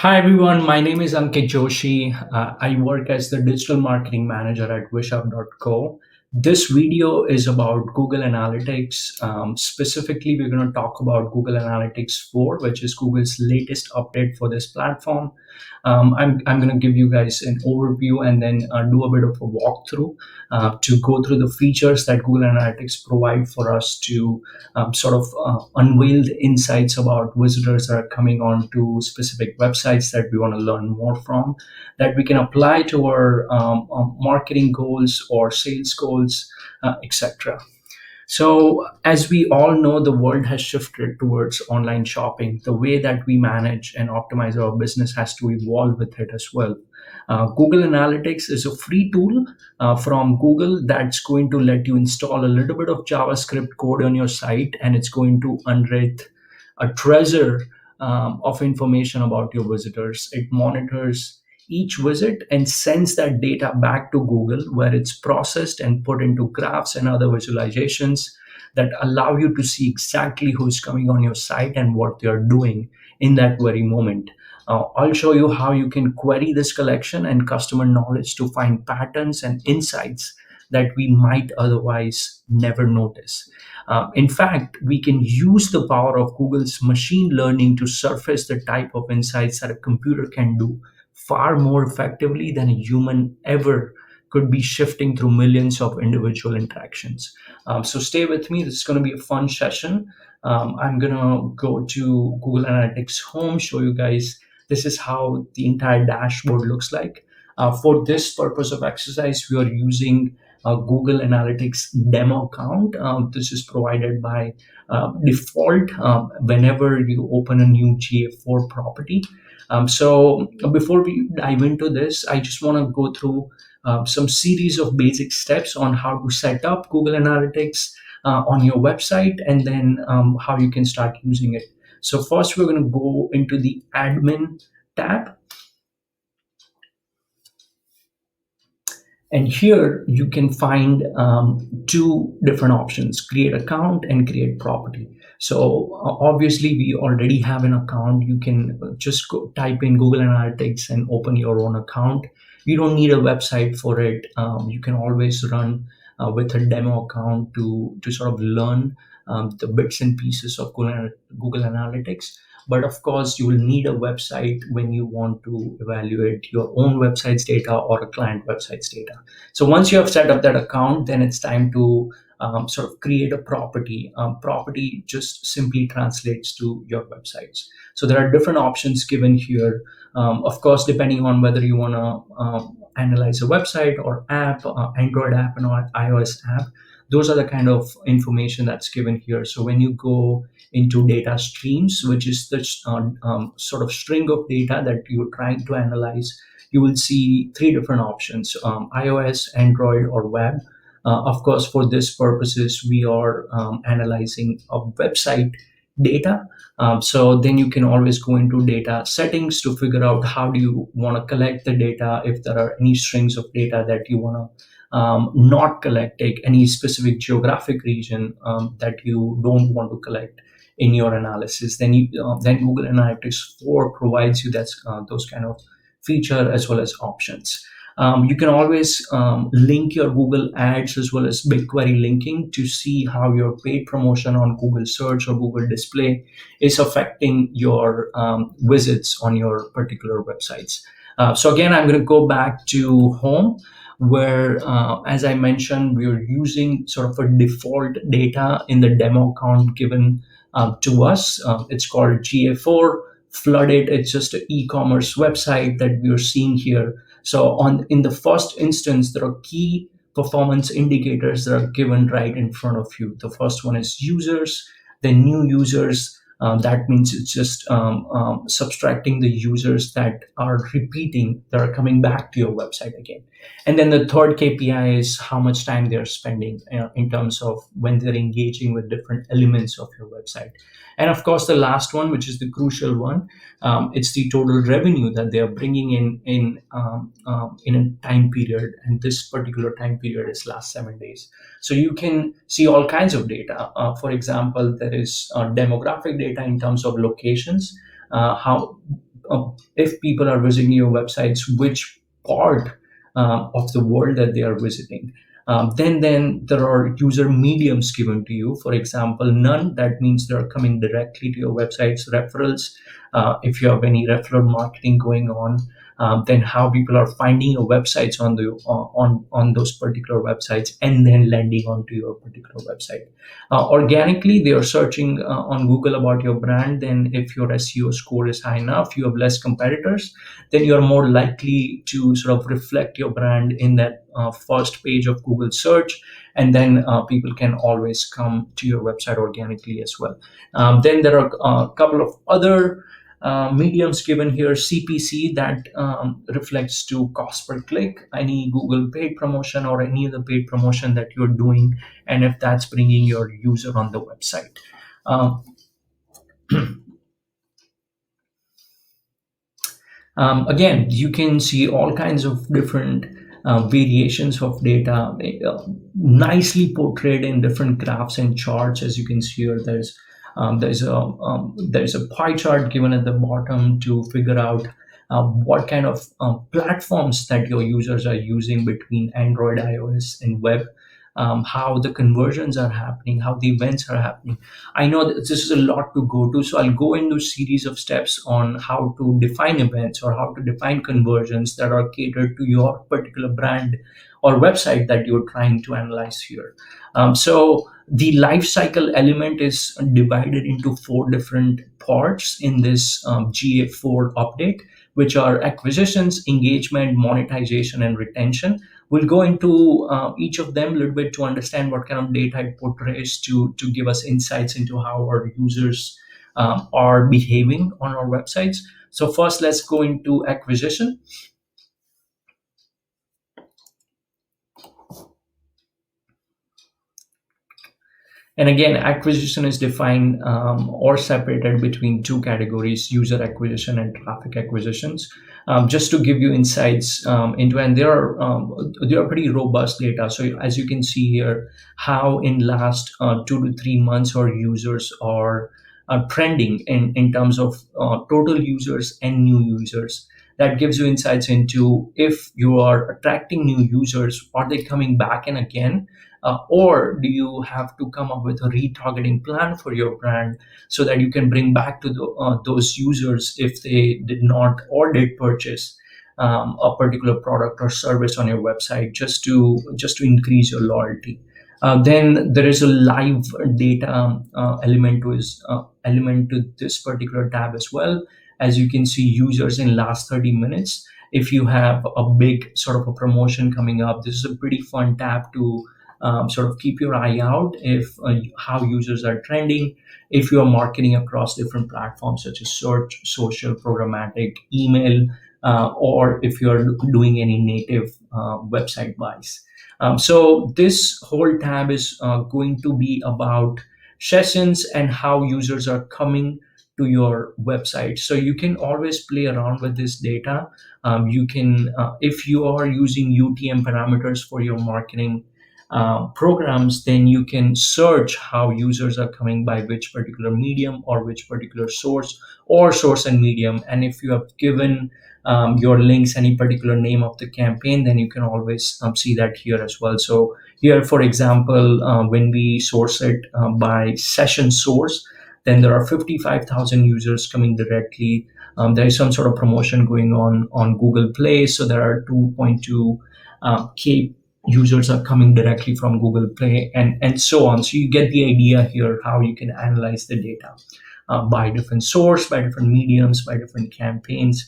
Hi everyone, my name is Ankit Joshi. I work as the digital marketing manager at Wishup.co. This video is about Google Analytics. Specifically, we're going to talk about Google Analytics 4, which is Google's latest update for this platform. I'm going to give you guys an overview and then do a bit of a walkthrough to go through the features that Google Analytics provide for us to sort of unveil the insights about visitors that are coming on to specific websites that we want to learn more from, that we can apply to our marketing goals or sales goals, etc. So, as we all know, the world has shifted towards online shopping. The way that we manage and optimize our business has to evolve with it as well. Google Analytics is a free tool from Google that's going to let you install a little bit of JavaScript code on your site, and it's going to unearth a treasure of information about your visitors. It monitors each visit and sends that data back to Google, where it's processed and put into graphs and other visualizations that allow you to see exactly who's coming on your site and what they're doing in that very moment. I'll show you how you can query this collection and customer knowledge to find patterns and insights that we might otherwise never notice. In fact, we can use the power of Google's machine learning to surface the type of insights that a computer can do far more effectively than a human ever could be, shifting through millions of individual interactions. So stay with me. This is going to be a fun session. I'm going to go to Google Analytics Home, show you guys this is how the entire dashboard looks like. For this purpose of exercise, we are using Google Analytics demo account. This is provided by default whenever you open a new GA4 property. So before we dive into this, I just want to go through some series of basic steps on how to set up Google Analytics on your website, and then how you can start using it. So first, we're going to go into the admin tab. And here you can find two different options: create account and create property. So obviously we already have an account. You can just type in Google Analytics and open your own account. You don't need a website for it. You can always run with a demo account to sort of learn the bits and pieces of Google Analytics. But of course, you will need a website when you want to evaluate your own website's data or a client website's data. So once you have set up that account, then it's time to sort of create a property. Property just simply translates to your websites. So there are different options given here. Of course, depending on whether you want to analyze a website or app, Android app and or iOS app, those are the kind of information that's given here. So when you go into data streams, which is the sort of string of data that you're trying to analyze, you will see three different options: iOS, Android, or web. Of course, for this purposes, we are analyzing a website data. So then you can always go into data settings to figure out how do you want to collect the data. If there are any strings of data that you want to not collect, take any specific geographic region that you don't want to collect in your analysis, then Google Analytics 4 provides you those kind of feature as well as options. You can always link your Google Ads as well as BigQuery linking to see how your paid promotion on Google Search or Google Display is affecting your visits on your particular websites. So again, I'm going to go back to home, where, as I mentioned, we're using sort of a default data in the demo account given to us. It's called GA4 Flooded. It's just an e-commerce website that we're seeing here. So on in the first instance, there are key performance indicators that are given right in front of you. The first one is users, then new users. That means it's just subtracting the users that are repeating, that are coming back to your website again. And then the third KPI is how much time they're spending in terms of when they're engaging with different elements of your website. And of course, the last one, which is the crucial one, it's the total revenue that they are bringing in a time period, and this particular time period is last 7 days. So you can see all kinds of data. For example, there is demographic data in terms of locations, how if people are visiting your websites, which part of the world that they are visiting. Then there are user mediums given to you. For example, none. That means they are coming directly to your websites. Referrals. If you have any referral marketing going on, then how people are finding your websites on the on those particular websites and then landing onto your particular website. Organically, they are searching on Google about your brand. Then if your SEO score is high enough, you have less competitors, then you're more likely to sort of reflect your brand in that first page of Google search, and then people can always come to your website organically as well. Then there are a couple of other mediums given here. CPC, that reflects to cost per click, any Google paid promotion or any other paid promotion that you're doing, and if that's bringing your user on the website. Um, Again, you can see all kinds of different variations of data, nicely portrayed in different graphs and charts. As you can see here, there's a pie chart given at the bottom to figure out what kind of platforms that your users are using between Android, iOS, and web. How the conversions are happening, how the events are happening. I know that this is a lot to go to, so I'll go into a series of steps on how to define events or how to define conversions that are catered to your particular brand or website that you're trying to analyze here. So the life cycle element is divided into four different parts in this GA4 update, which are acquisitions, engagement, monetization, and retention. We'll go into each of them a little bit to understand what kind of data it portrays to give us insights into how our users are behaving on our websites. So first, let's go into acquisition. And again, acquisition is defined or separated between two categories: user acquisition and traffic acquisitions. Just to give you insights into, and they are pretty robust data. So as you can see here, how in last 2 to 3 months our users are trending in terms of total users and new users. That gives you insights into if you are attracting new users, are they coming back and again, or do you have to come up with a retargeting plan for your brand so that you can bring back to those users if they did not or did purchase a particular product or service on your website, just to increase your loyalty. Then there is a live data element to this particular tab as well. As you can see, users in last 30 minutes. If you have a big sort of a promotion coming up, this is a pretty fun tab to sort of keep your eye out if how users are trending. If you are marketing across different platforms such as search, social, programmatic, email, or if you are doing any native website buys. So this whole tab is going to be about sessions and how users are coming to your website. So you can always play around with this data. You can, if you are using UTM parameters for your marketing programs, then you can search how users are coming by which particular medium or which particular source or source and medium. And if you have given your links any particular name of the campaign, then you can always see that here as well. So here, for example, when we source it by session source, then there are 55,000 users coming directly. There is some sort of promotion going on Google Play, so there are 2.2 K users are coming directly from Google Play, and so on. So you get the idea here how you can analyze the data by different source, by different mediums, by different campaigns,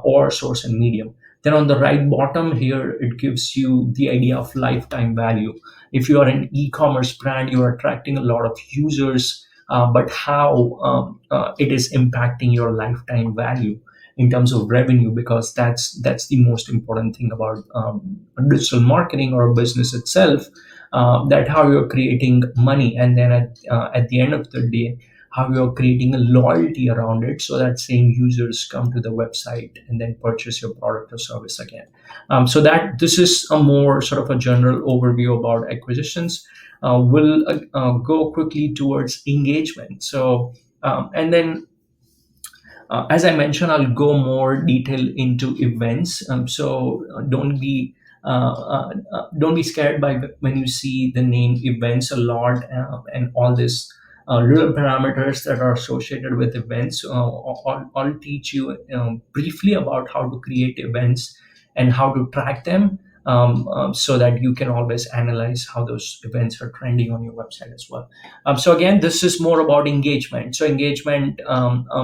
or source and medium. Then on the right bottom here, it gives you the idea of lifetime value. If you are an e-commerce brand, you are attracting a lot of users, but how it is impacting your lifetime value in terms of revenue, because that's the most important thing about digital marketing or a business itself, that how you're creating money, and then at the end of the day, how you're creating a loyalty around it so that same users come to the website and then purchase your product or service again. So that this is a more sort of a general overview about acquisitions. We'll go quickly towards engagement. So and then As I mentioned, I'll go more detail into events. Don't be scared by when you see the name events a lot, and all this little parameters that are associated with events. I'll teach you briefly about how to create events and how to track them, so that you can always analyze how those events are trending on your website as well. So again, this is more about engagement. So engagement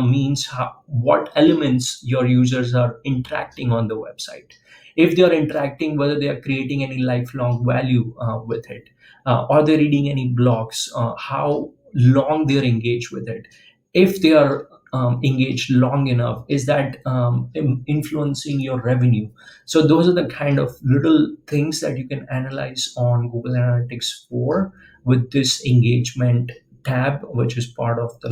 means what elements your users are interacting on the website. If they are interacting, whether they are creating any lifelong value with it, or they're reading any blogs, how long they're engaged with it. If they are engaged long enough, is that influencing your revenue? So those are the kind of little things that you can analyze on Google Analytics 4 with this engagement tab, which is part of the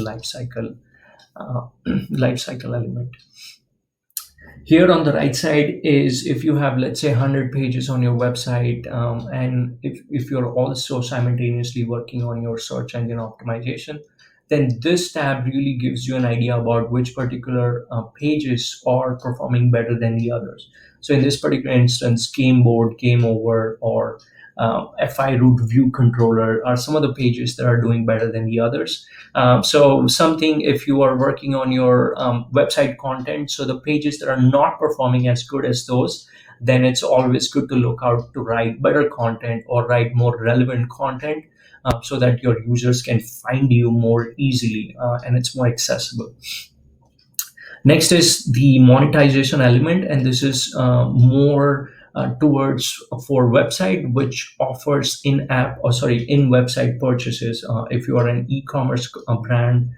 uh, life cycle element. Here on the right side is if you have, let's say, 100 pages on your website, and if you're also simultaneously working on your search engine optimization, then this tab really gives you an idea about which particular pages are performing better than the others. So in this particular instance, game board, game over, or FI root view controller are some of the pages that are doing better than the others. So something, if you are working on your website content, so the pages that are not performing as good as those, then it's always good to look out to write better content or write more relevant content, so that your users can find you more easily, and it's more accessible. Next is the monetization element, and this is more towards for website which offers in-app, or sorry, in-website purchases. If you are an e-commerce brand,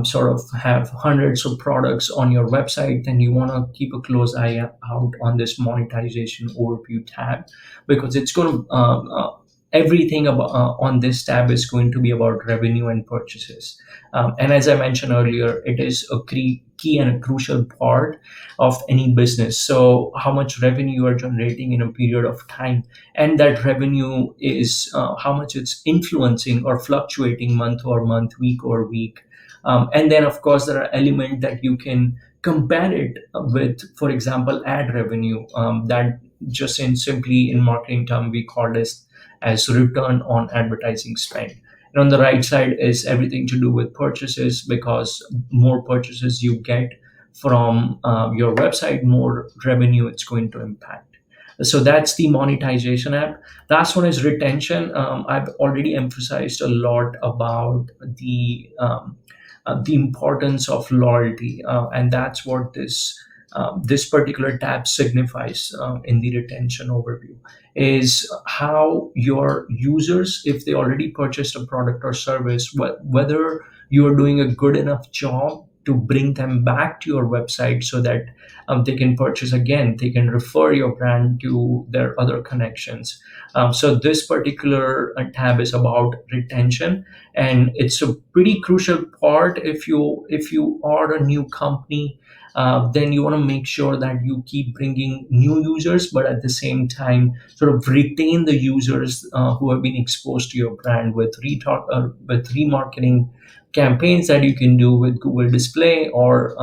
sort of have hundreds of products on your website, then you want to keep a close eye out on this monetization overview tab, because it's going to everything about, on this tab is going to be about revenue and purchases. And as I mentioned earlier, it is a key and a crucial part of any business. So how much revenue you are generating in a period of time, and that revenue is how much it's influencing or fluctuating month or month, week or week. And then, of course, there are elements that you can compare it with, for example, ad revenue. That just in simply in marketing term, we call this as return on advertising spend. And on the right side is everything to do with purchases, because more purchases you get from your website, more revenue it's going to impact. So that's the monetization app. Last one is retention. I've already emphasized a lot about the importance of loyalty, and that's what this particular tab signifies in the retention overview, is how your users, if they already purchased a product or service, whether you are doing a good enough job to bring them back to your website so that they can purchase again, they can refer your brand to their other connections. So this particular tab is about retention, and it's a pretty crucial part. If you are a new company, then you want to make sure that you keep bringing new users, but at the same time sort of retain the users who have been exposed to your brand with with remarketing campaigns that you can do with Google Display, or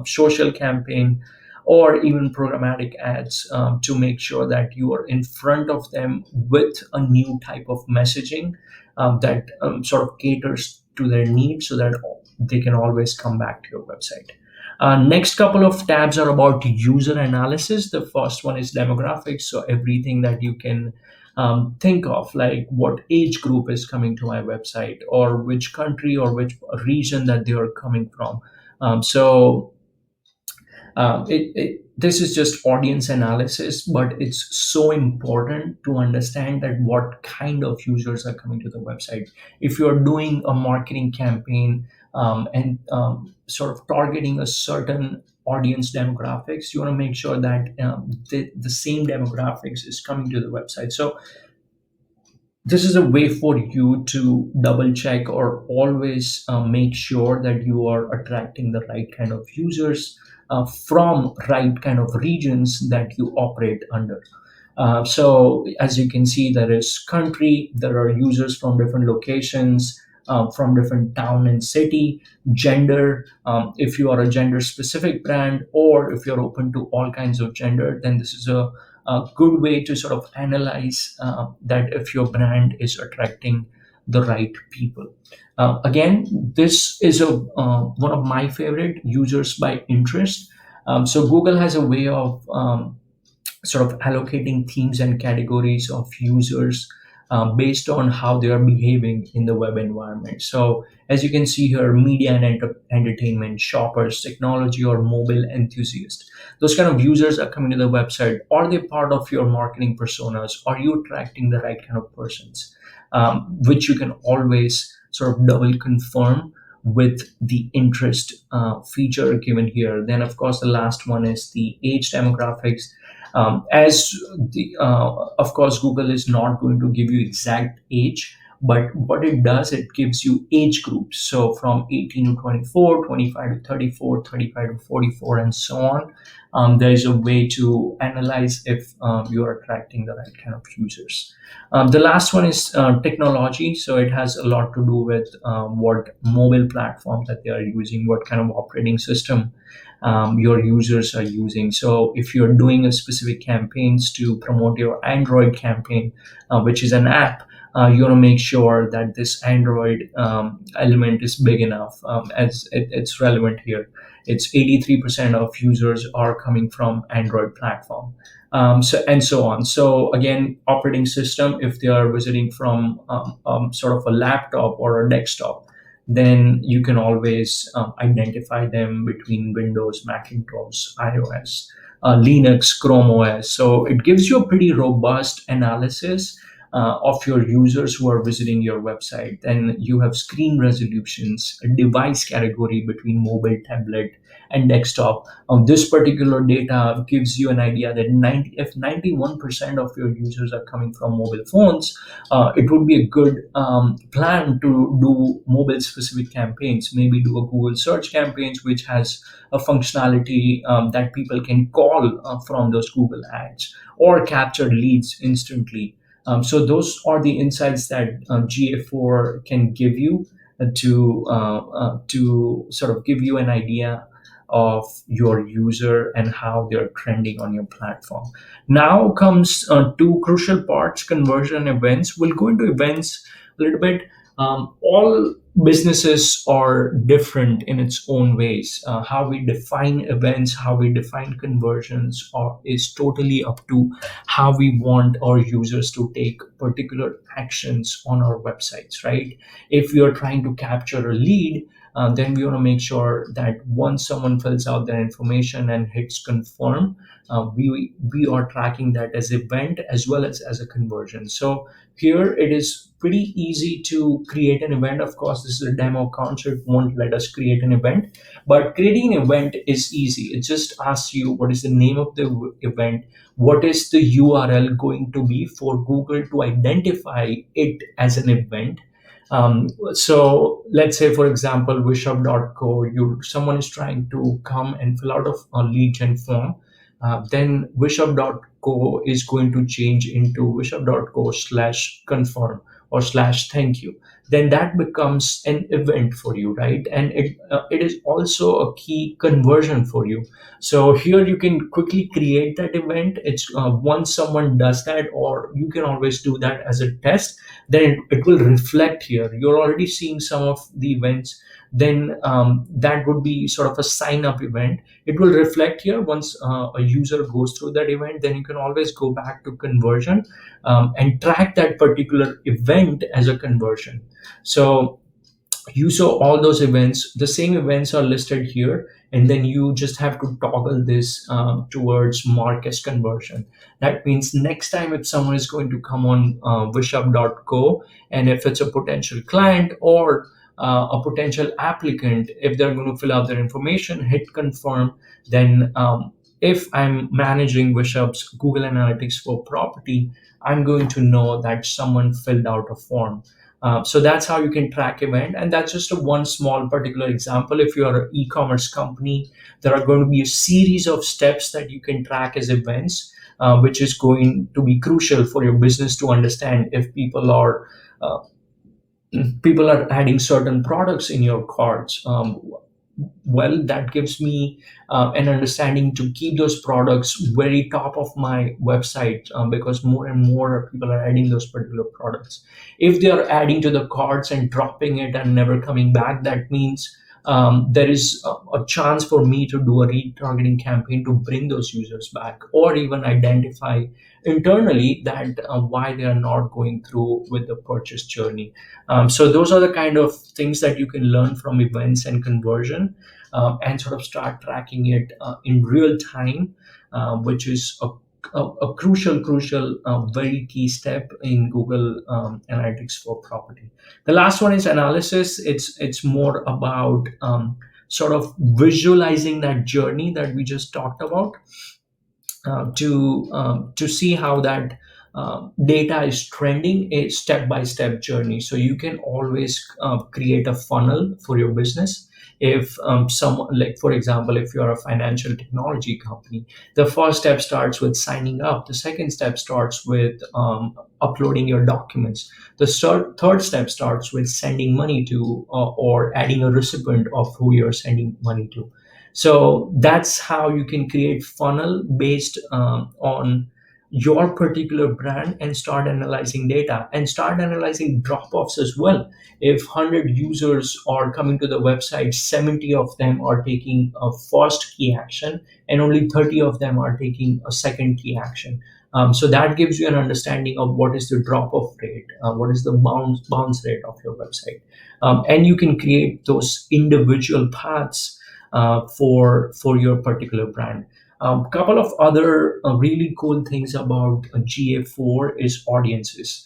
social campaign, or even programmatic ads, to make sure that you are in front of them with a new type of messaging that sort of caters to their needs, so that they can always come back to your website. Next couple of tabs are about user analysis. The first one is demographics. So everything that you can think of, like what age group is coming to my website, or which country or which region that they are coming from. So this is just audience analysis, but it's so important to understand that what kind of users are coming to the website. If you're doing a marketing campaign, and sort of targeting a certain audience demographics, you want to make sure that the same demographics is coming to the website. So this is a way for you to double check, or always make sure that you are attracting the right kind of users from right kind of regions that you operate under. So as you can see, there is country, there are users from different locations, from different town and city, gender, if you are a gender specific brand, or if you're open to all kinds of gender, then this is a good way to sort of analyze that if your brand is attracting the right people. Again, this is one of my favorite, users by interest. So Google has a way of sort of allocating themes and categories of users based on how they are behaving in the web environment. So, as you can see here, media and entertainment, shoppers, technology, or mobile enthusiasts. Those kind of users are coming to the website. Are they part of your marketing personas? Are you attracting the right kind of persons? Which you can always sort of double confirm with the interest feature given here. Then, of course, the last one is the age demographics. As of course, Google is not going to give you exact age, but what it does, it gives you age groups. So from 18 to 24, 25 to 34, 35 to 44, and so on. There is a way to analyze if you are attracting the right kind of users. The last one is technology. So it has a lot to do with what mobile platform that they are using, what kind of operating system your users are using. So if you're doing a specific campaigns to promote your Android campaign, which is an app, you want to make sure that this Android element is big enough, as it's relevant here. It's 83% of users are coming from Android platform. So and so on. So again, operating system, if they are visiting from sort of a laptop or a desktop, then you can always identify them between Windows, Macintosh, iOS, Linux, Chrome OS. So it gives you a pretty robust analysis of your users who are visiting your website. Then you have screen resolutions, a device category between mobile, tablet, and desktop. This particular data gives you an idea that if 91% of your users are coming from mobile phones, it would be a good plan to do mobile specific campaigns. Maybe do a Google search campaigns which has a functionality that people can call from those Google ads, or capture leads instantly. So those are the insights that GA4 can give you to sort of give you an idea of your user and how they're trending on your platform. Now comes two crucial parts: conversion events. We'll go into events a little bit. All businesses are different in its own ways. How we define events, how we define conversions, is totally up to how we want our users to take particular actions on our websites, right? If we are trying to capture a lead, then we want to make sure that once someone fills out their information and hits confirm, we are tracking that as event as well as a conversion. So here it is pretty easy to create an event. Of course, this is a demo account, so it won't let us create an event. But creating an event is easy. It just asks you what is the name of the event, what is the URL going to be for Google to identify it as an event. So let's say, for example, wishup.co, someone is trying to come and fill out a lead gen form. Then wishup.co is going to change into wishup.co/confirm or /thank you. Then that becomes an event for you, right? And it is also a key conversion for you. So here you can quickly create that event. It's once someone does that, or you can always do that as a test, then it will reflect here. You're already seeing some of the events. Then that would be sort of a sign up event. It will reflect here once a user goes through that event. Then you can always go back to conversion and track that particular event as a conversion. So you saw all those events, the same events are listed here, and then you just have to toggle this towards mark as conversion. That means next time if someone is going to come on wishup.co, and if it's a potential client or a potential applicant, if they're going to fill out their information, hit confirm, then if I'm managing Wishup's Google Analytics for property, I'm going to know that someone filled out a form. So that's how you can track event, and that's just a one small particular example. If you're an e-commerce company, there are going to be a series of steps that you can track as events, which is going to be crucial for your business to understand if people are people are adding certain products in your carts. Well, that gives me an understanding to keep those products very top of my website, because more and more people are adding those particular products. If they are adding to the carts and dropping it and never coming back, that means there is a chance for me to do a retargeting campaign to bring those users back, or even identify internally that why they are not going through with the purchase journey. So those are the kind of things that you can learn from events and conversion, and sort of start tracking it in real time, which is a crucial, very key step in Google Analytics for property. The last one is analysis. It's more about sort of visualizing that journey that we just talked about, to see how that data is trending, a step by step journey. So you can always create a funnel for your business. If someone, like for example, if you're a financial technology company, the first step starts with signing up. The second step starts with uploading your documents. The third step starts with sending money to, or adding a recipient of who you're sending money to. So that's how you can create funnel based on your particular brand, and start analyzing data and start analyzing drop-offs as well. If 100 users are coming to the website, 70 of them are taking a first key action and only 30 of them are taking a second key action. So that gives you an understanding of what is the drop-off rate, what is the bounce rate of your website. And you can create those individual paths for your particular brand. Couple of other really cool things about GA4 is audiences.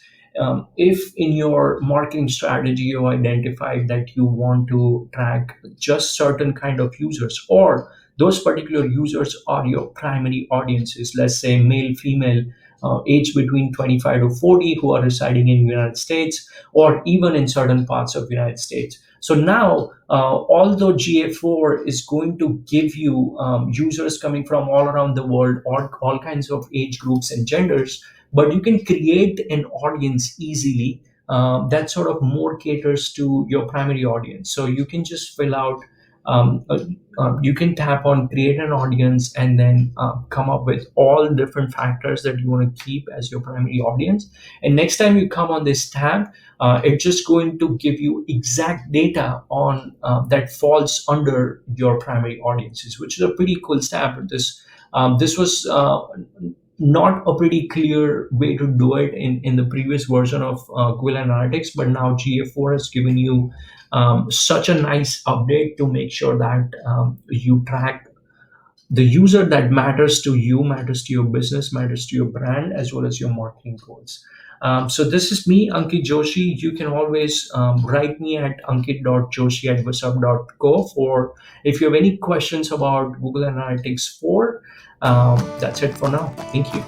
If in your marketing strategy you identified that you want to track just certain kind of users, or those particular users are your primary audiences, let's say male, female, age between 25 to 40, who are residing in United States, or even in certain parts of United States. So now, although GA4 is going to give you users coming from all around the world, or all kinds of age groups and genders, but you can create an audience easily that sort of more caters to your primary audience. So you can just fill out, um, uh, you can tap on create an audience, and then come up with all different factors that you want to keep as your primary audience. And next time you come on this tab, it's just going to give you exact data on that falls under your primary audiences, which is a pretty cool stab. This was not a pretty clear way to do it in the previous version of Google Analytics, but now GA4 has given you such a nice update to make sure that you track the user that matters to you, matters to your business, matters to your brand, as well as your marketing goals. So this is me, Ankit Joshi. You can always write me at ankit.joshi@wisup.co for if you have any questions about Google Analytics 4. That's it for now. Thank you.